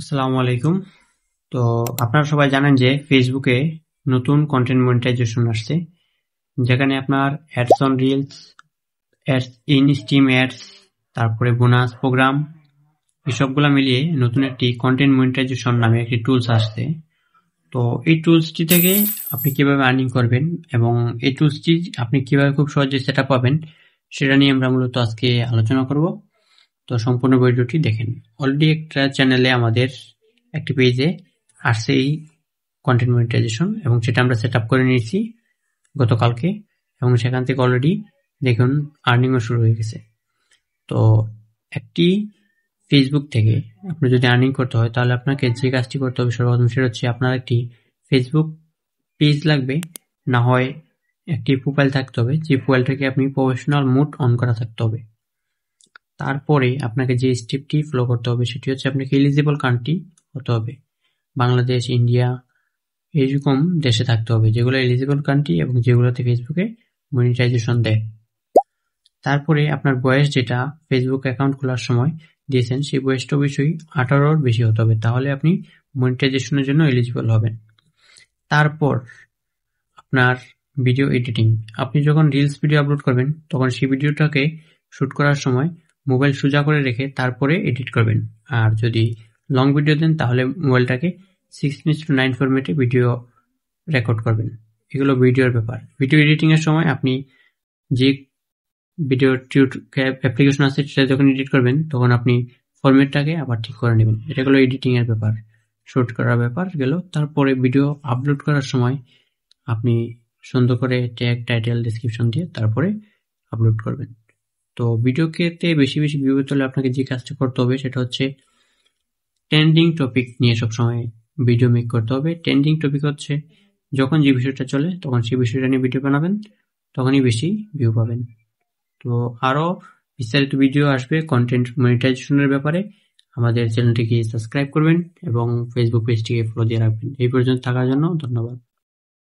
আসসালামু আলাইকুম। তো আপনারা সবাই জানেন যে ফেসবুকে নতুন কন্টেন্ট মনিটাইজেশন আসছে, যেখানে আপনার ads on reels, ads in stream ads, তারপরে বোনাস প্রোগ্রাম, এসবগুলা মিলিয়ে নতুন একটি কন্টেন্ট মনিটাইজেশন নামে একটি টুলস আসছে। তো এই টুলসটি থেকে আপনি কিভাবে আর্নিং করবেন এবং এই টুলসটি আপনি কিভাবে খুব সহজে সেট আপ পাবেন, সেটা নিয়ে আমরা মূলত আজকে আলোচনা করব। তো সম্পূর্ণ ভিডিওটি দেখেন। অলরেডি একটা চ্যানেলে আমাদের একটি পেজে আসছে এই কন্টেন্ট মনিটাইজেশন, এবং সেটা আমরা সেট আপ করে নিয়েছি গতকালকে, এবং সেখান থেকে অলরেডি দেখুন আর্নিংও শুরু হয়ে গেছে। তো একটি ফেসবুক থেকে আপনি যদি আর্নিং করতে হয়, তাহলে আপনাকে যে কাজটি করতে হবে সর্বপ্রথম, সেটা হচ্ছে আপনার একটি ফেসবুক পেজ লাগবে, না হয় একটি প্রোফাইল থাকতে হবে, যে প্রোফাইলটাকে আপনি প্রফেশনাল মোড অন করা থাকতে হবে। তারপরে আপনাকে যে স্টেপটি ফলো করতে হবে সেটি হচ্ছে আপনাকে এলিজিবল কান্ট্রি হতে হবে। বাংলাদেশ, ইন্ডিয়া, এইরকম দেশে থাকতে হবে, যেগুলো এলিজিবল কান্ট্রি এবং যেগুলোতে ফেসবুকে মনিটাইজেশন দেয়। তারপরে আপনার বয়স, যেটা ফেসবুক অ্যাকাউন্ট খোলার সময় দিয়েছেন, সেই বয়সটা অবশ্যই 18-র বেশি হতে হবে, তাহলে আপনি মনিটাইজেশনের জন্য এলিজিবল হবেন। তারপর আপনার ভিডিও এডিটিং, আপনি যখন রিলস ভিডিও আপলোড করবেন, তখন সেই ভিডিওটাকে শুট করার সময় মোবাইল সোজা করে রেখে তারপরে এডিট করবেন। আর যদি লং ভিডিও দেন, তাহলে মোবাইলটাকে 16:9 ফরম্যাটে ভিডিও রেকর্ড করবেন। এগুলো ভিডিওর ব্যাপার। ভিডিও এডিটিং এর সময় আপনি যে ভিডিও অ্যাপ্লিকেশন আছে সেটা যখন এডিট করবেন, তখন আপনি ফরম্যাটটাকে আবার ঠিক করে নেবেন। এটা হলো এডিটিং এর ব্যাপার, শুট করার ব্যাপার গেল। তারপরে ভিডিও আপলোড করার সময় আপনি সুন্দর করে ট্যাগ, টাইটেল, ডেসক্রিপশন দিয়ে তারপরে আপলোড করবেন। তো ভিডিওতে বেশি বেশি ভিউ পেতে হলে আপনাকে যে কাজটা করতে হবে সেটা হচ্ছে ট্রেন্ডিং টপিক নিয়ে সবসময় ভিডিও মেক করতে হবে। ট্রেন্ডিং টপিক হচ্ছে যখন যে বিষয়টা চলে তখন সেই বিষয়টা নিয়ে ভিডিও বানাবেন, তখনই বেশি ভিউ পাবেন। তো আরো বিস্তারিত ভিডিও আসবে কন্টেন্ট মনিটাইজেশনের ব্যাপারে। আমাদের চ্যানেলটিকে সাবস্ক্রাইব করবেন এবং ফেসবুক পেজটিকে ফলো দিয়ে রাখবেন। এই পর্যন্ত থাকার জন্য ধন্যবাদ।